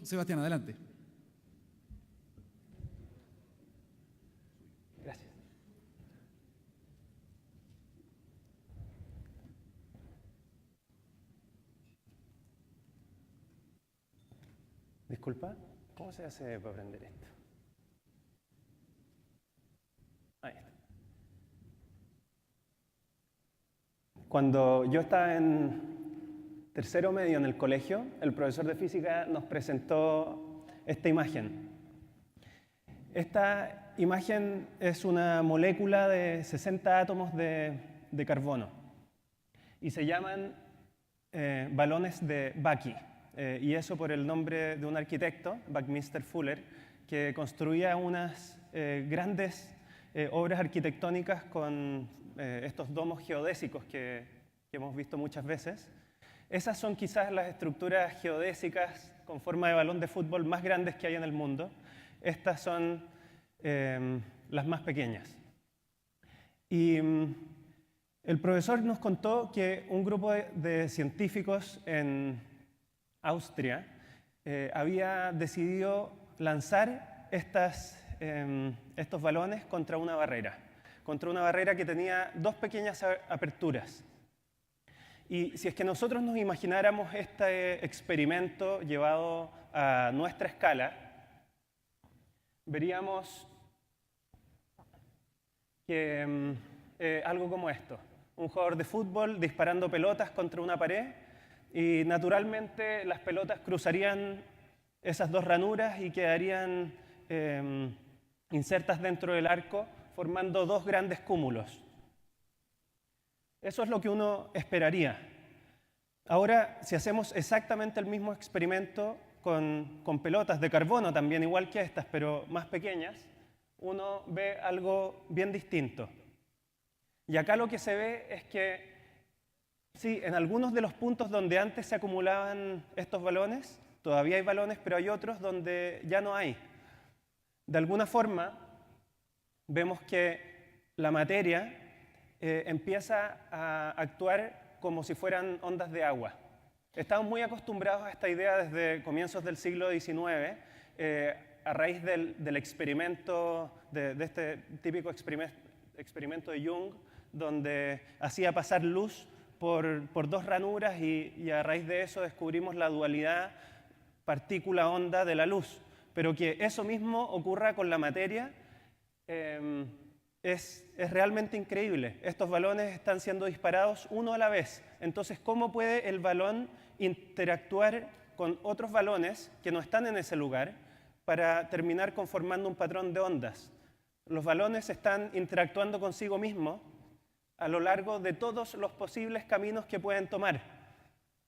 Sebastián, adelante. Gracias. Disculpa, ¿cómo se hace para aprender esto? Ahí está. Cuando yo estaba en tercero medio en el colegio, el profesor de física nos presentó esta imagen. Esta imagen es una molécula de 60 átomos de carbono y se llaman balones de Bucky. Y eso por el nombre de un arquitecto, Buckminster Fuller, que construía unas grandes obras arquitectónicas con estos domos geodésicos que hemos visto muchas veces. Esas son quizás las estructuras geodésicas con forma de balón de fútbol más grandes que hay en el mundo. Estas son las más pequeñas. Y el profesor nos contó que un grupo de científicos en Austria había decidido lanzar estos balones contra una barrera que tenía dos pequeñas aperturas. Y si es que nosotros nos imagináramos este experimento llevado a nuestra escala, veríamos que algo como esto. Un jugador de fútbol disparando pelotas contra una pared y naturalmente las pelotas cruzarían esas dos ranuras y quedarían insertas dentro del arco, formando dos grandes cúmulos. Eso es lo que uno esperaría. Ahora, si hacemos exactamente el mismo experimento con pelotas de carbono, también igual que estas, pero más pequeñas, uno ve algo bien distinto. Y acá lo que se ve es que, sí, en algunos de los puntos donde antes se acumulaban estos balones, todavía hay balones, pero hay otros donde ya no hay. De alguna forma, vemos que la materia empieza a actuar como si fueran ondas de agua. Estamos muy acostumbrados a esta idea desde comienzos del siglo XIX, a raíz del experimento, de este típico experimento de Jung, donde hacía pasar luz por dos ranuras y a raíz de eso descubrimos la dualidad partícula-onda de la luz. Pero que eso mismo ocurra con la materia es realmente increíble. Estos balones están siendo disparados uno a la vez. Entonces, ¿cómo puede el balón interactuar con otros balones que no están en ese lugar para terminar conformando un patrón de ondas? Los balones están interactuando consigo mismos a lo largo de todos los posibles caminos que pueden tomar.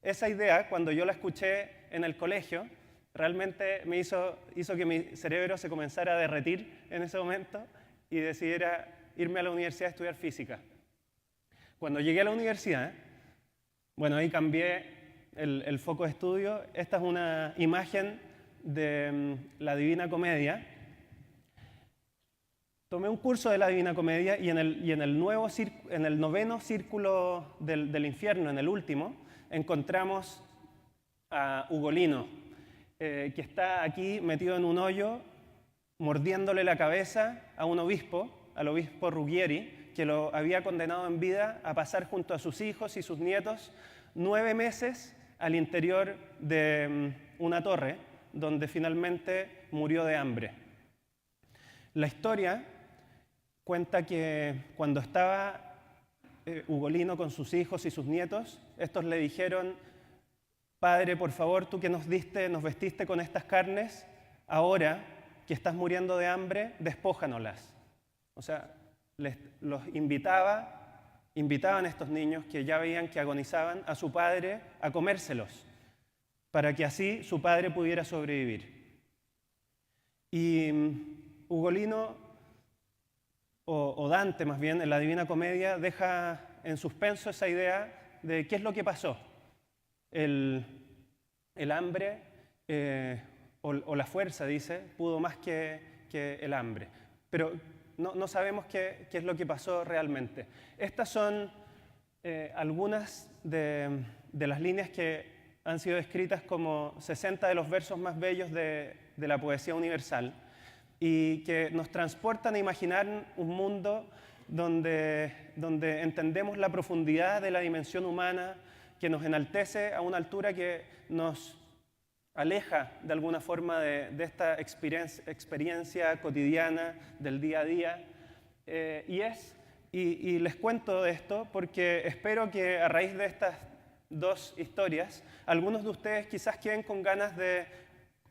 Esa idea, cuando yo la escuché en el colegio, realmente me hizo que mi cerebro se comenzara a derretir en ese momento y decidiera irme a la universidad a estudiar física. Cuando llegué a la universidad, bueno, ahí cambié el foco de estudio. Esta es una imagen de la Divina Comedia. Tomé un curso de la Divina Comedia y en el noveno círculo del infierno, en el último, encontramos a Ugolino, que está aquí metido en un hoyo, mordiéndole la cabeza a un obispo, al obispo Ruggieri, que lo había condenado en vida a pasar junto a sus hijos y sus nietos 9 meses al interior de una torre, donde finalmente murió de hambre. La historia cuenta que cuando estaba Ugolino con sus hijos y sus nietos, estos le dijeron: Padre, por favor, tú que nos vestiste con estas carnes, ahora que estás muriendo de hambre, despójanolas. O sea, los invitaban a estos niños que ya veían que agonizaban a su padre a comérselos, para que así su padre pudiera sobrevivir. Y Ugolino, o Dante más bien, en la Divina Comedia, deja en suspenso esa idea de qué es lo que pasó. El hambre o la fuerza, dice, pudo más que el hambre. Pero no sabemos qué es lo que pasó realmente. Estas son algunas de las líneas que han sido descritas como 60 de los versos más bellos de la poesía universal y que nos transportan a imaginar un mundo donde entendemos la profundidad de la dimensión humana, que nos enaltece a una altura que nos aleja de alguna forma de esta experiencia cotidiana del día a día. Y les cuento de esto porque espero que a raíz de estas dos historias, algunos de ustedes quizás queden con ganas de,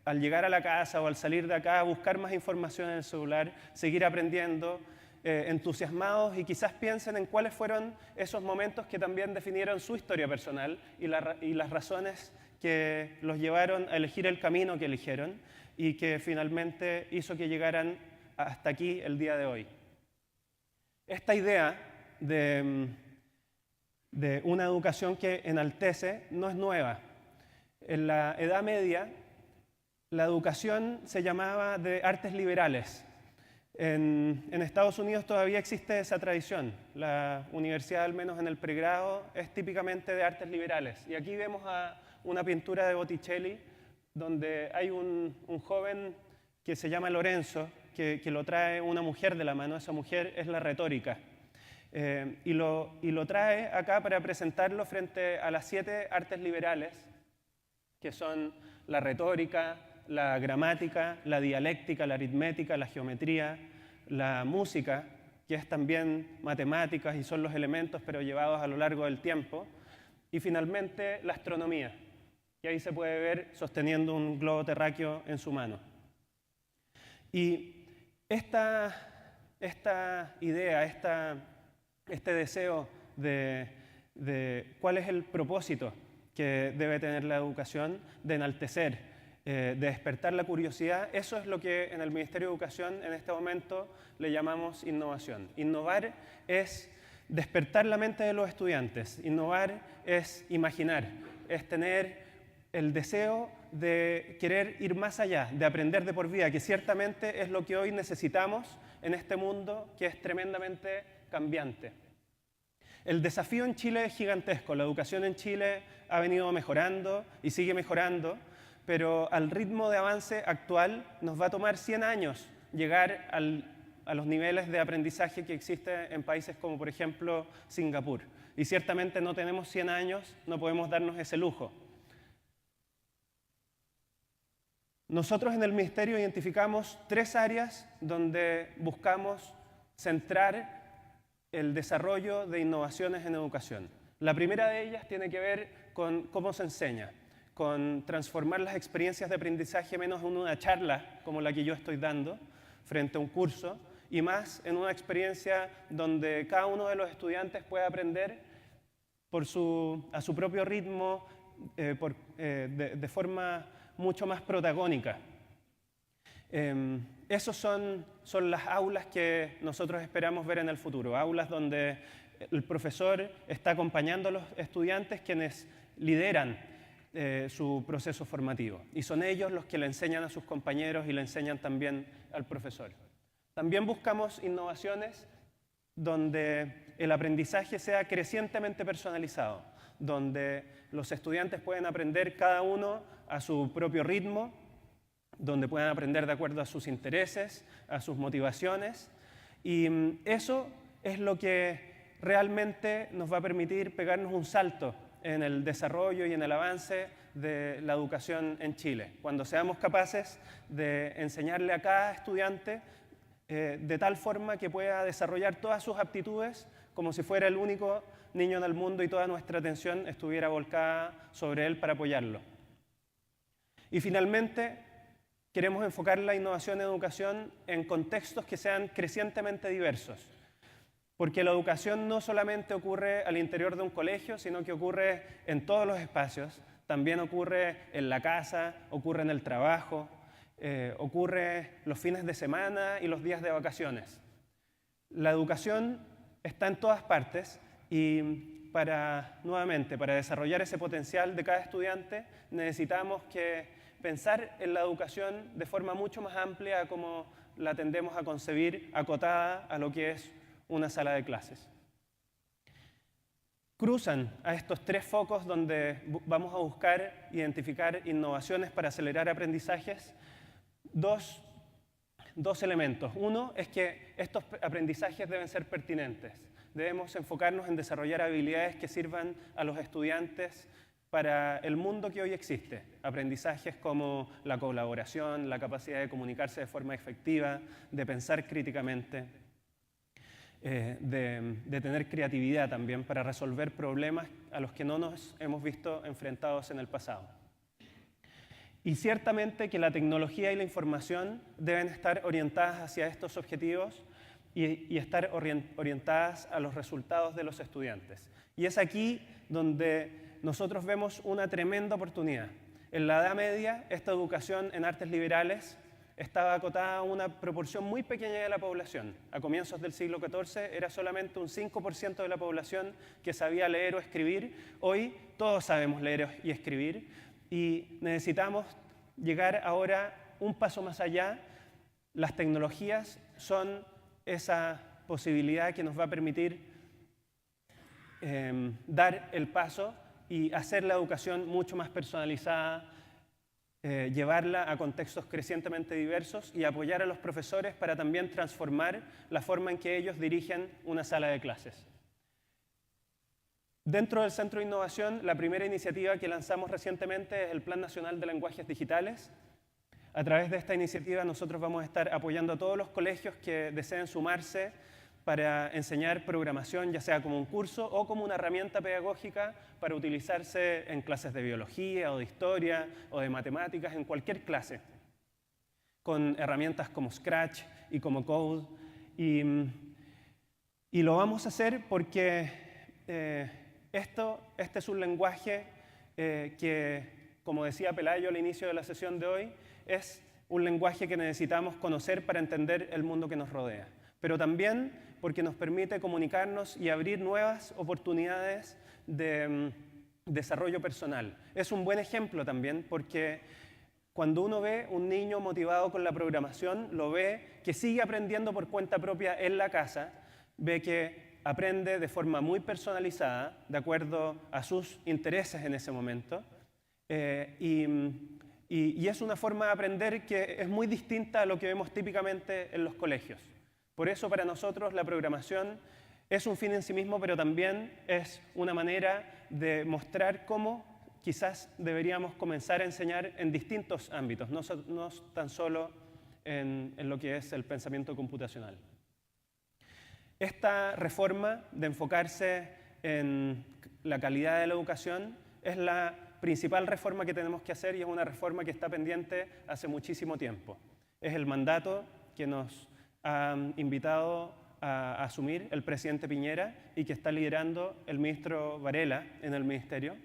al llegar a la casa o al salir de acá, buscar más información en el celular, seguir aprendiendo, entusiasmados, y quizás piensen en cuáles fueron esos momentos que también definieron su historia personal y las razones que los llevaron a elegir el camino que eligieron y que finalmente hizo que llegaran hasta aquí el día de hoy. Esta idea de una educación que enaltece no es nueva. En la Edad Media, la educación se llamaba de artes liberales. En Estados Unidos todavía existe esa tradición. La universidad, al menos en el pregrado, es típicamente de artes liberales. Y aquí vemos una pintura de Botticelli, donde hay un joven que se llama Lorenzo, que lo trae una mujer de la mano. Esa mujer es la retórica. Y lo trae acá para presentarlo frente a las 7 artes liberales, que son la retórica, la gramática, la dialéctica, la aritmética, la geometría, la música, que es también matemáticas y son los elementos pero llevados a lo largo del tiempo, y finalmente la astronomía, que ahí se puede ver sosteniendo un globo terráqueo en su mano. Y esta idea, este deseo de cuál es el propósito que debe tener la educación, de enaltecer, de despertar la curiosidad, eso es lo que en el Ministerio de Educación en este momento le llamamos innovación. Innovar es despertar la mente de los estudiantes, innovar es imaginar, es tener el deseo de querer ir más allá, de aprender de por vida, que ciertamente es lo que hoy necesitamos en este mundo que es tremendamente cambiante. El desafío en Chile es gigantesco. La educación en Chile ha venido mejorando y sigue mejorando, pero al ritmo de avance actual nos va a tomar 100 años llegar a los niveles de aprendizaje que existen en países como, por ejemplo, Singapur. Y ciertamente no tenemos 100 años, no podemos darnos ese lujo. Nosotros en el Ministerio identificamos 3 áreas donde buscamos centrar el desarrollo de innovaciones en educación. La primera de ellas tiene que ver con cómo se enseña, con transformar las experiencias de aprendizaje menos en una charla como la que yo estoy dando frente a un curso y más en una experiencia donde cada uno de los estudiantes puede aprender a su propio ritmo, de forma mucho más protagónica. Esas son las aulas que nosotros esperamos ver en el futuro, aulas donde el profesor está acompañando a los estudiantes quienes lideran su proceso formativo y son ellos los que le enseñan a sus compañeros y le enseñan también al profesor. También buscamos innovaciones donde el aprendizaje sea crecientemente personalizado, donde los estudiantes pueden aprender cada uno a su propio ritmo, donde puedan aprender de acuerdo a sus intereses, a sus motivaciones, y eso es lo que realmente nos va a permitir pegarnos un salto en el desarrollo y en el avance de la educación en Chile, cuando seamos capaces de enseñarle a cada estudiante de tal forma que pueda desarrollar todas sus aptitudes como si fuera el único niño en el mundo y toda nuestra atención estuviera volcada sobre él para apoyarlo. Y finalmente, queremos enfocar la innovación en educación en contextos que sean crecientemente diversos, porque la educación no solamente ocurre al interior de un colegio, sino que ocurre en todos los espacios, también ocurre en la casa, ocurre en el trabajo, ocurre los fines de semana y los días de vacaciones. La educación está en todas partes y nuevamente, para desarrollar ese potencial de cada estudiante necesitamos pensar en la educación de forma mucho más amplia como la tendemos a concebir, acotada a lo que es una sala de clases. cruzan a estos tres focos donde vamos a buscar identificar innovaciones para acelerar aprendizajes, dos elementos. Uno es que estos aprendizajes deben ser pertinentes. Debemos enfocarnos en desarrollar habilidades que sirvan a los estudiantes para el mundo que hoy existe. Aprendizajes como la colaboración, la capacidad de comunicarse de forma efectiva, de pensar críticamente, de tener creatividad también para resolver problemas a los que no nos hemos visto enfrentados en el pasado. Y ciertamente que la tecnología y la información deben estar orientadas hacia estos objetivos y estar orientadas a los resultados de los estudiantes. Y es aquí donde nosotros vemos una tremenda oportunidad. En la Edad Media, esta educación en artes liberales estaba acotada a una proporción muy pequeña de la población. A comienzos del siglo XIV era solamente un 5% de la población que sabía leer o escribir. Hoy todos sabemos leer y escribir y necesitamos llegar ahora un paso más allá. Las tecnologías son esa posibilidad que nos va a permitir dar el paso y hacer la educación mucho más personalizada, llevarla a contextos crecientemente diversos y apoyar a los profesores para también transformar la forma en que ellos dirigen una sala de clases. Dentro del Centro de Innovación, la primera iniciativa que lanzamos recientemente es el Plan Nacional de Lenguajes Digitales. A través de esta iniciativa nosotros vamos a estar apoyando a todos los colegios que deseen sumarse para enseñar programación, ya sea como un curso o como una herramienta pedagógica para utilizarse en clases de biología o de historia o de matemáticas, en cualquier clase, con herramientas como Scratch y como Code. Y lo vamos a hacer porque este es un lenguaje que, como decía Pelayo al inicio de la sesión de hoy, es un lenguaje que necesitamos conocer para entender el mundo que nos rodea, pero también porque nos permite comunicarnos y abrir nuevas oportunidades de desarrollo personal. Es un buen ejemplo también porque cuando uno ve un niño motivado con la programación, lo ve que sigue aprendiendo por cuenta propia en la casa, ve que aprende de forma muy personalizada, de acuerdo a sus intereses en ese momento, y es una forma de aprender que es muy distinta a lo que vemos típicamente en los colegios. Por eso para nosotros la programación es un fin en sí mismo, pero también es una manera de mostrar cómo quizás deberíamos comenzar a enseñar en distintos ámbitos, no tan solo en lo que es el pensamiento computacional. Esta reforma de enfocarse en la calidad de la educación es la principal reforma que tenemos que hacer y es una reforma que está pendiente hace muchísimo tiempo. Es el mandato que nos ha invitado a asumir el presidente Piñera y que está liderando el ministro Varela en el ministerio.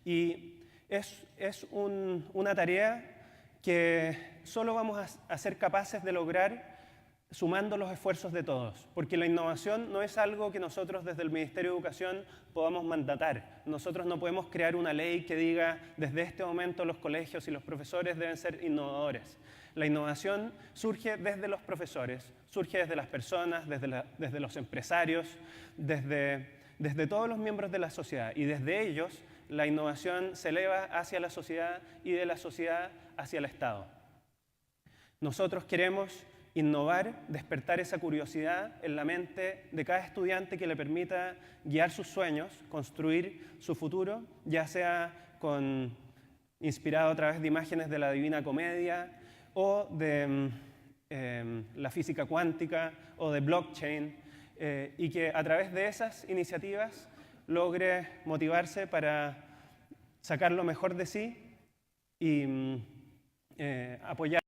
Y es una tarea que solo vamos a ser capaces de lograr sumando los esfuerzos de todos, porque la innovación no es algo que nosotros desde el Ministerio de Educación podamos mandatar. Nosotros no podemos crear una ley que diga desde este momento los colegios y los profesores deben ser innovadores. La innovación surge desde los profesores, surge desde las personas, desde los empresarios, desde todos los miembros de la sociedad, y desde ellos la innovación se eleva hacia la sociedad y de la sociedad hacia el Estado. Nosotros queremos innovar, despertar esa curiosidad en la mente de cada estudiante que le permita guiar sus sueños, construir su futuro, ya sea inspirado a través de imágenes de la Divina Comedia o de la física cuántica o de blockchain, y que a través de esas iniciativas logre motivarse para sacar lo mejor de sí y apoyar